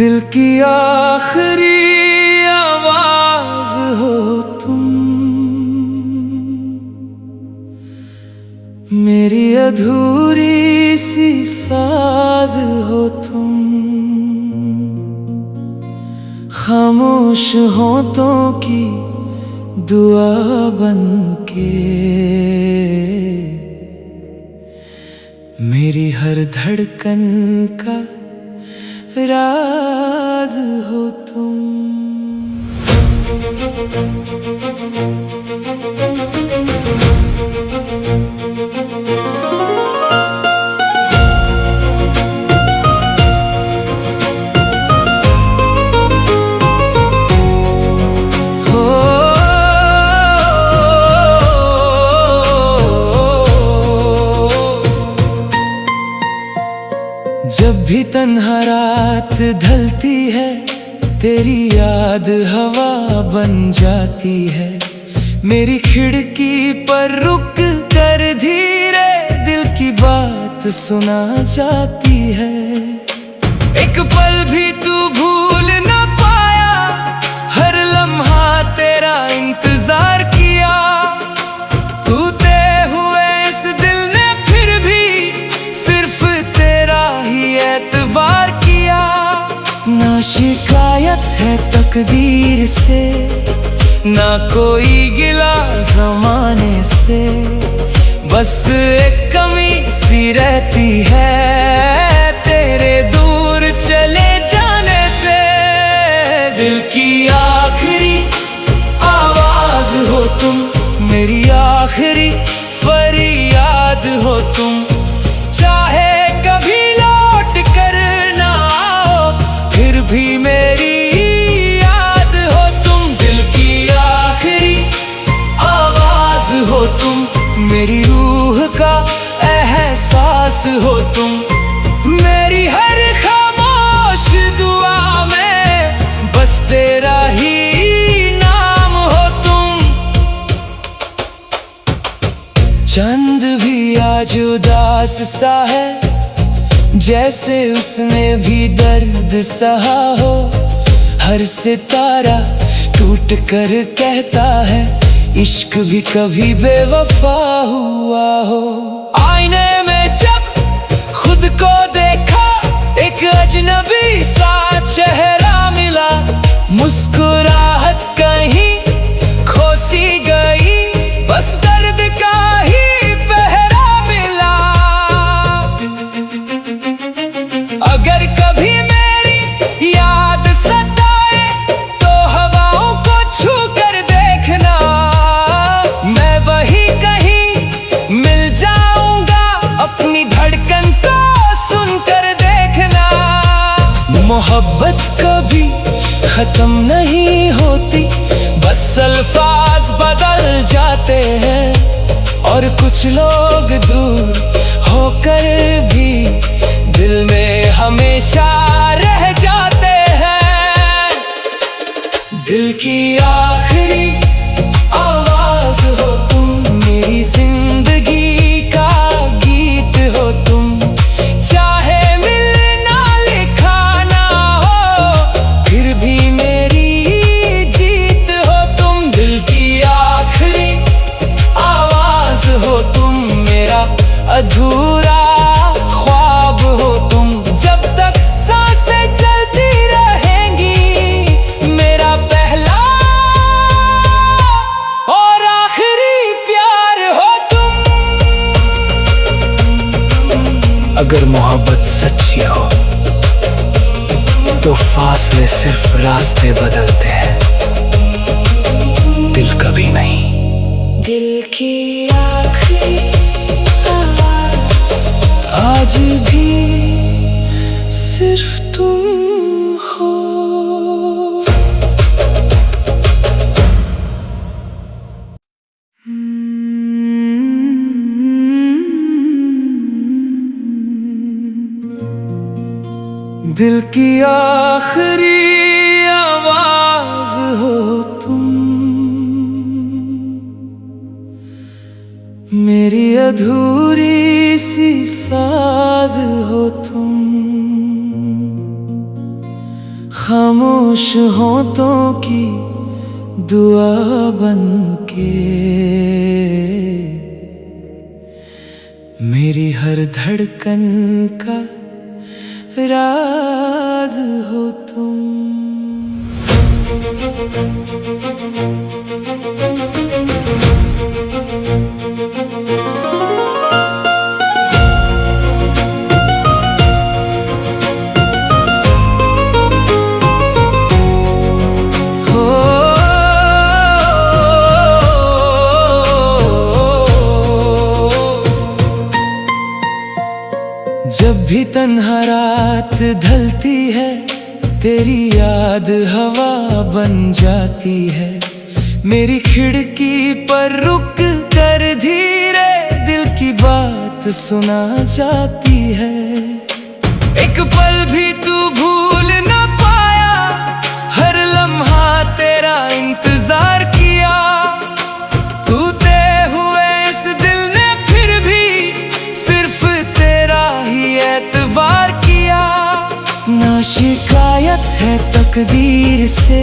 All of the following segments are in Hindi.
दिल की आखिरी आवाज हो तुम, मेरी अधूरी सी साज हो तुम। खामोश होंठों की दुआ बनके मेरी हर धड़कन का राज हो तुम। जब भी तन्हा रात ढलती है, तेरी याद हवा बन जाती है। मेरी खिड़की पर रुक कर धीरे दिल की बात सुना जाती है। एक पल भी तू भूल न पाया, हर लम्हा तेरा इंतजार किया। टूटे हुए इस दिल ने फिर भी सिर्फ तेरा ही एतबार किया। ना शिकायत है तकदीर से, ना कोई गिला ज़माने से। बस एक कमी सी रहती है तेरे दूर चले जाने से। दिल की आखिरी आवाज हो तुम, मेरी आखिरी फरियाद हो तुम। चाहे कभी लौट कर ना आओ, फिर भी मेरी याद हो तुम। दिल की आखिरी आवाज हो तुम, मेरी रूह का एहसास हो तुम। मेरी हर खामोश दुआ में बस तेरा ही नाम हो तुम। चंद भी आज उदास सा है, जैसे उसने भी दर्द सहा हो। हर सितारा टूट कर कहता है, इश्क भी कभी बेवफा हुआ हो। आईने में जब खुद को देखा, एक अजनबी सा चेहरा मिला। मुस्कुराहट कहीं खो सी गई, बस दर्द का ही पहरा मिला। अगर कभी मेरी याद सताए, तो हवाओं को छू कर देखना। मैं वही कहीं मिल जाऊंगा, अपनी धड़कन को सुनकर देखना। मोहब्बत कभी खत्म नहीं होती, बस अल्फाज बदल जाते हैं। और कुछ लोग दूर होकर भी दिल में हमेशा रह जाते हैं। दिल की आखिरी आवाज हो तुम, मेरी जिंदगी का गीत हो तुम। चाहे मिलना लिखा ना हो, फिर भी मेरी जीत हो तुम। दिल की आखिरी आवाज हो तुम, मेरा अधूरा ख्वाब हो तुम। जब तक सांसें चलती रहेंगी, मेरा पहला और आखिरी प्यार हो तुम। अगर मोहब्बत सच्ची हो, तो फासले सिर्फ रास्ते बदलते हैं, दिल कभी नहीं। दिल की आखिरी आवाज आज भी सिर्फ तुम हो। दिल की आखिरी आवाज हो तुम, मेरी अधूरी सी साज हो तुम। खामोश होठों की दुआ बन के मेरी हर धड़कन का राज हो तुम। जब भी तन्हा रात ढलती है तेरी याद हवा बन जाती है। मेरी खिड़की पर रुक कर धीरे दिल की बात सुना जाती है। एक पल भी तू भूल न पाया, हर लम्हा तेरा इंतजार किया। टूटे हुए इस दिल ने फिर भी सिर्फ तेरा ही एतबार किया। ना शिकायत है तकदीर से,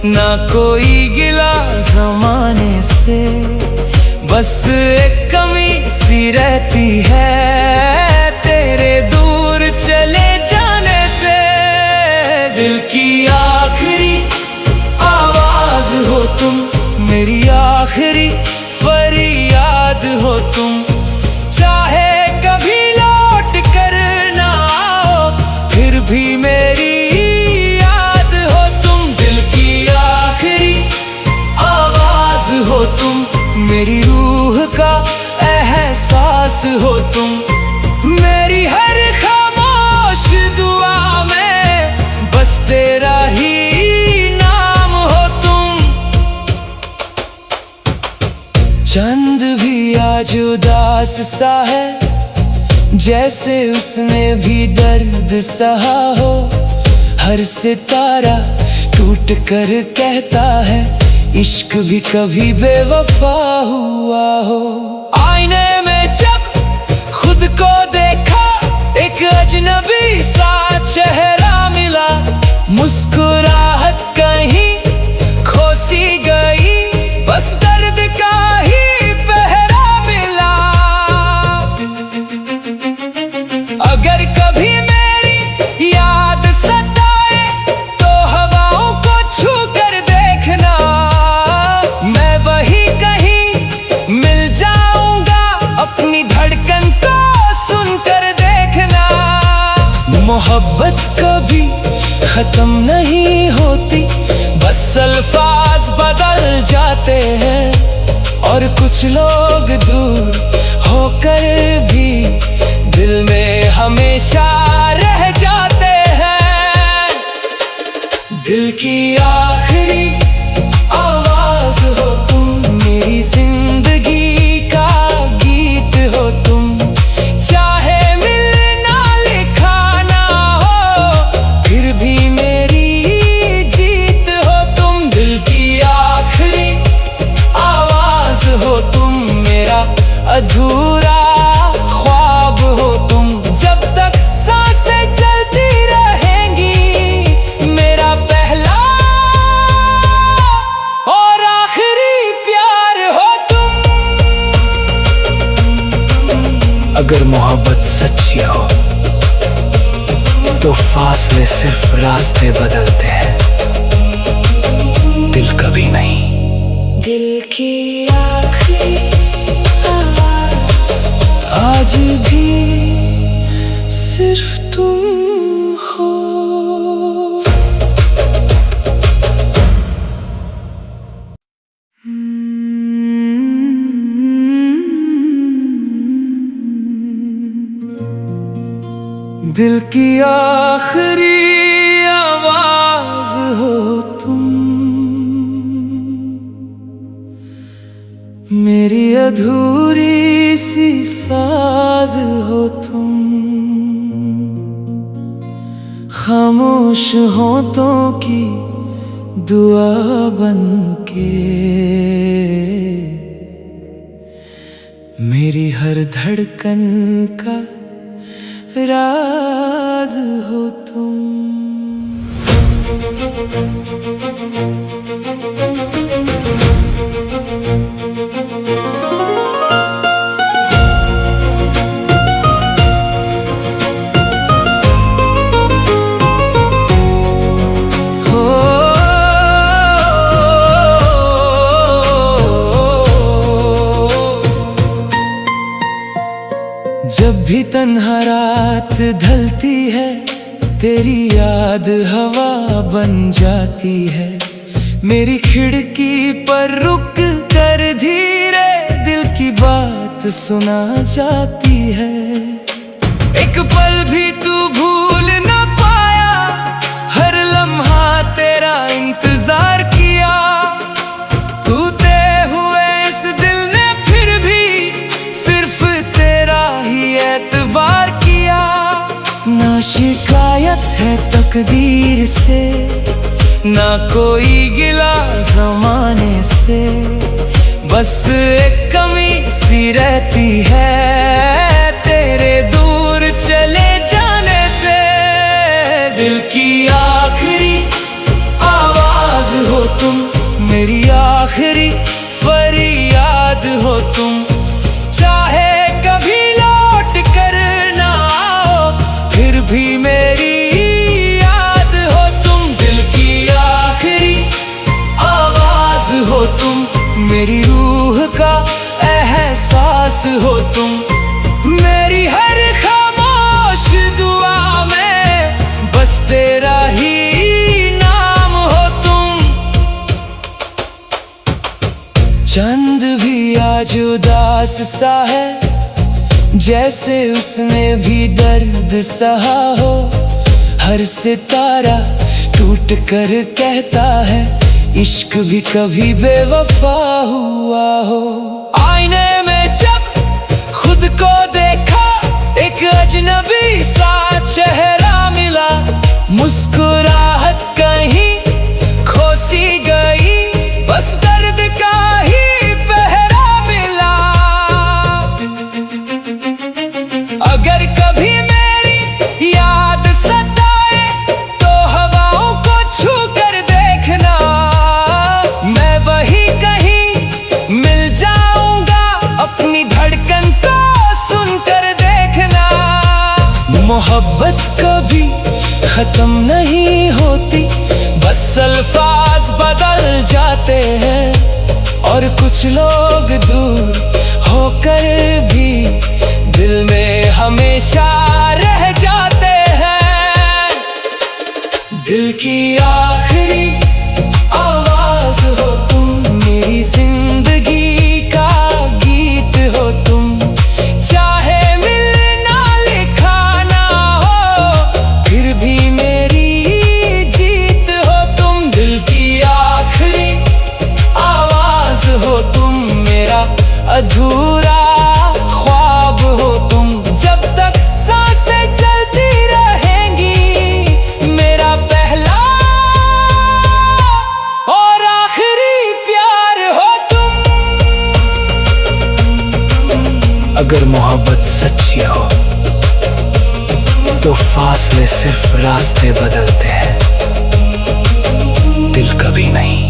ना कोई गिला ज़माने से, बस एक कमी सी रहती है तेरे दूर चले जाने से। दिल की आखिरी आवाज हो तुम, मेरी आखिरी फरियाद हो तुम। चाहे कभी लौट कर ना आओ, फिर भी मेरी याद हो तुम। दिल की आखिरी आवाज हो तुम, मेरी रूह का एहसास हो तुम। मेरी हर खामोश दुआ में बस तेरा ही नाम हो तुम। चंद भी आज उदास सा है, जैसे उसने भी दर्द सहा हो। हर सितारा टूट कर कहता है इश्क भी कभी बेवफा हुआ हो। आईने में जब खुद को देखा, एक अजनबी सा चेहरा मिला। मुस्कुराहट कहीं खो सी गई, बस दर्द का ही पहरा मिला। अगर कभी मेरी याद सताए तो हवाओं को छू कर देखना, मैं वही कहीं मिल जाऊंगा। अपनी धड़कन को सुनकर देखना। मोहब्बत कभी खत्म नहीं होती, बस अल्फाज बदल जाते हैं। और कुछ लोग दूर होकर भी दिल में हमेशा रह जाते हैं। दिल की आखिरी आवाज हो तुम, मेरी जिंदगी का गीत हो तुम। चाहे मिलना लिखा ना हो, फिर भी मेरी जीत हो तुम। दिल की आखिरी आवाज हो तुम, मेरा अधूरा ख्वाब हो तुम। जब तक सांसें चलती रहेंगी, मेरा पहला और आखिरी प्यार हो तुम। अगर मोहब्बत सच्ची हो तो फासले सिर्फ रास्ते बदलते हैं, दिल कभी नहीं। दिल की आखिरी आवाज आज भी सिर्फ तुम हो। दिल की आखिरी आवाज हो तुम, मेरी अधूरी सी साज हो तुम। खामोश होठों की दुआ बन के मेरी हर धड़कन का राज हो तुम। जब भी तन्हा रात ढलती है, तेरी याद हवा बन जाती है। मेरी खिड़की पर रुक कर धीरे दिल की बात सुना जाती है। एक पल भी तू भूल न पाया, हर लम्हा तेरा इंतजार किया। टूटे हुए इस दिल ने फिर भी सिर्फ तेरा ही एतबार किया। ना शिकायत है तकदीर से, ना कोई गिला ज़माने से। बस एक कमी सी रहती है तेरे दूर चले जाने से। दिल की आखिरी आवाज हो तुम, मेरी आखिरी फरियाद हो तुम। चाहे कभी लौट कर ना आओ, फिर भी मेरी याद हो तुम। दिल की आखिरी आवाज हो तुम, मेरी रूह का एहसास हो तुम। मेरी हर खामोश दुआ में बस तेरा ही नाम हो तुम। चंद भी आज उदास सा है, जैसे उसने भी दर्द सहा हो। हर सितारा टूट कर कहता है, इश्क भी कभी बेवफा हुआ हो। आईने में जब खुद को देखा, एक अजनबी सा चेहरा मिला। मुस्कुराहट कहीं खो सी गई, बस दर्द का ही पहरा मिला। अगर कभी मेरी याद सताए, तो हवाओं को छू कर देखना। मैं वही कहीं मिल जाऊंगा, अपनी धड़कन को सुनकर देखना। मोहब्बत कभी खत्म नहीं होती, बस अल्फाज बदल जाते हैं। और कुछ लोग दूर होकर भी दिल में हमेशा रह जाते हैं। दिल की आखिरी आवाज हो तुम, मेरी जिंदगी का गीत हो तुम। चाहे मिलना लिखा ना हो, फिर भी मेरी जीत हो तुम। दिल की आखिरी आवाज हो तुम, मेरा अधूरा ख्वाब हो तुम। जब तक सांसें चलती रहेंगी, मेरा पहला और आखिरी प्यार हो तुम। अगर मोहब्बत सच्ची हो, तो फासले सिर्फ रास्ते बदलते हैं, दिल कभी नहीं।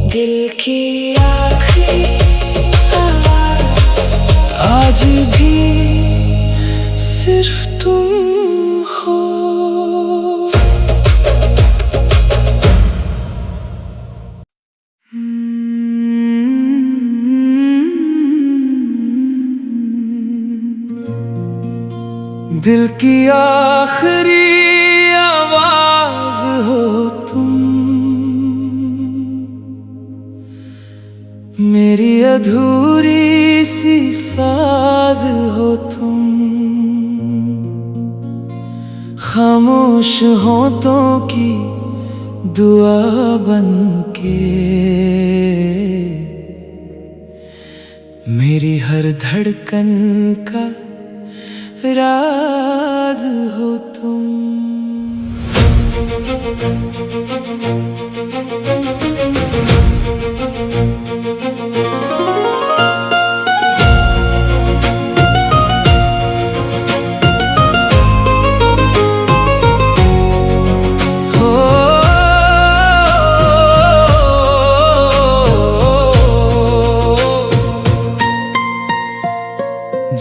दिल की आखिरी आवाज आज भी सिर्फ तुम हो। दिल की आखिरी आवाज हो तुम, मेरी अधूरी सी साज हो तुम। खामोश होंठों की दुआ बन के, मेरी हर धड़कन का राज हो तुम। हो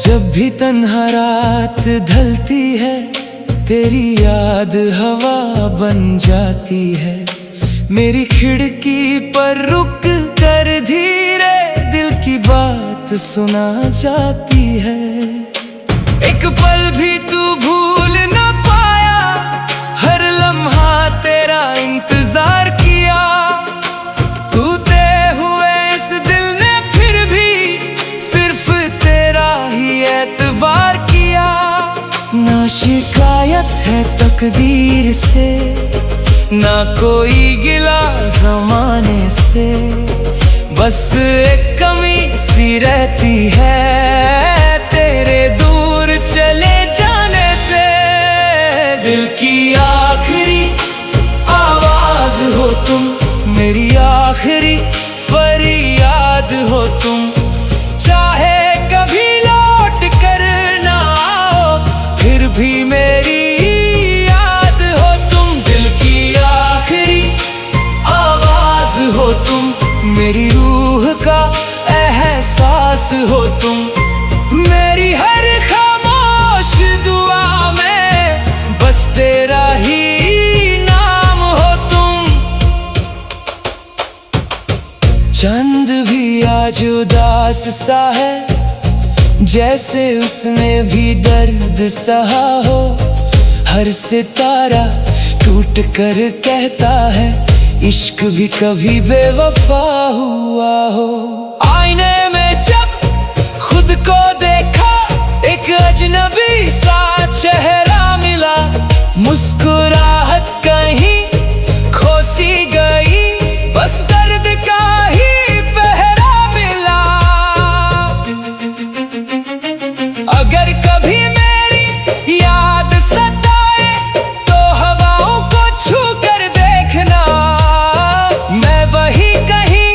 जब भी तन्हा रात ढलती है, तेरी याद हवा बन जाती है। मेरी खिड़की पर रुक कर धीरे दिल की बात सुना जाती है। एक पल भी तू भूल ना पाया, हर लम्हा तेरा इंतजार किया। टूटे हुए इस दिल ने फिर भी सिर्फ तेरा ही एतबार किया। ना शिकायत है तकदीर से, ना कोई गिला ज़माने से, बस एक कमी सी रहती है तेरे दूर चले जाने से। दिल की आखिरी आवाज हो तुम, मेरी आखिरी फरियाद हो तुम। चाहे कभी लौट कर ना आओ, फिर भी मेरी याद हो तुम। दिल की आखिरी आवाज हो तुम, मेरी रूह का एहसास हो तुम। मेरी हर खामोश दुआ में बस तेरा ही नाम हो तुम। चंद भी आज उदास सा है, जैसे उसने भी दर्द सहा हो। हर सितारा टूट कर कहता है, इश्क भी कभी बेवफा हुआ हो। आईने में जब खुद को देखा, एक अजनबी सा चेहरा मिला। मुस्कुराहट कहीं खो सी गई, बस दर्द का ही पहरा मिला। अगर कभी मेरी याद सताए, तो हवाओं को छू कर देखना। मैं वही कहीं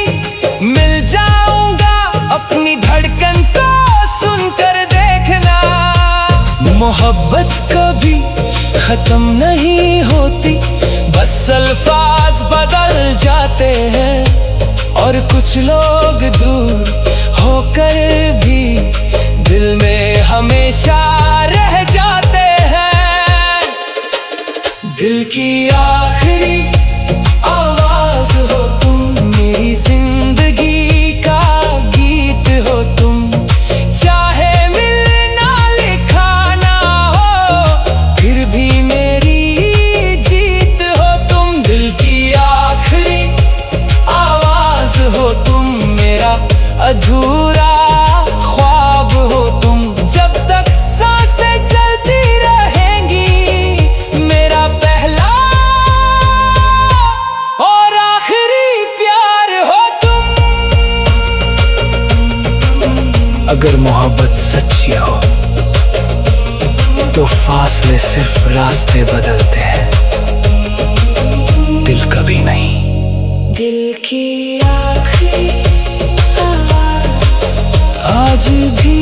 मिल जाऊंगा, अपनी धड़कन को सुनकर देखना। मोहब्बत कभी खत्म नहीं होती, बस अल्फाज बदल जाते हैं। और कुछ लोग दूर होकर भी दिल में हमेशा रह जाते हैं। दिल की आखिरी आवाज हो तुम, मेरी जिंदगी का गीत हो तुम। चाहे मिलना लिखा ना हो, फिर भी मेरी जीत हो तुम। दिल की आखिरी आवाज हो तुम, मेरा अधूरा ख्वाब हो तुम। जब तक सांसें चलती रहेंगी, मेरा पहला और आखिरी प्यार हो तुम। अगर मोहब्बत सच्ची हो, तो फासले सिर्फ रास्ते बदलते हैं, दिल कभी नहीं। दिल की आखिरी आवाज आज भी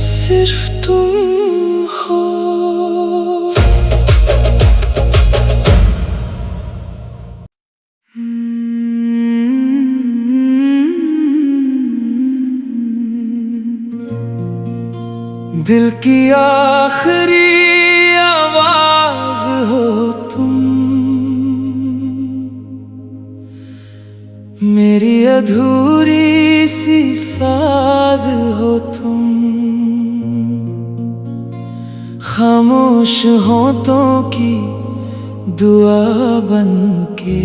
सिर्फ तुम हो। दिल की आखिरी आवाज हो तुम, मेरी अधूरी सी साज हो तुम। खामोश होंठों की दुआ बन के,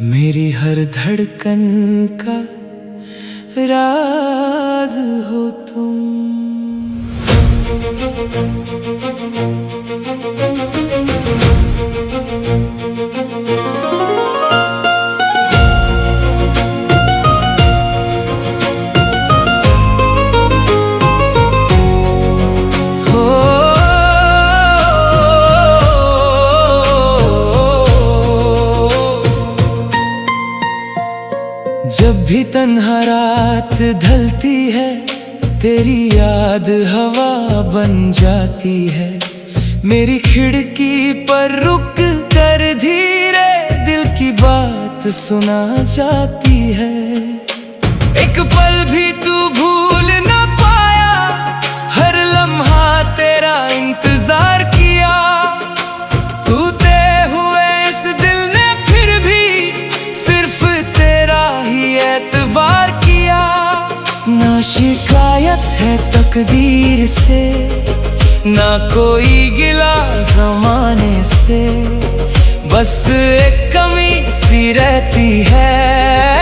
मेरी हर धड़कन का राज हो तुम। जब भी तन्हा रात ढलती है, तेरी याद हवा बन जाती है। मेरी खिड़की पर रुक कर धीरे दिल की बात सुना जाती है। एक एक पल भी तू भूल ना पाया, हर लम्हा तेरा इंतजार किया। टूटे हुए इस दिल ने फिर भी सिर्फ तेरा ही एतबार किया। ना शिकायत है तकदीर से, ना कोई गिला ज़माने से, बस एक कमी सी रहती है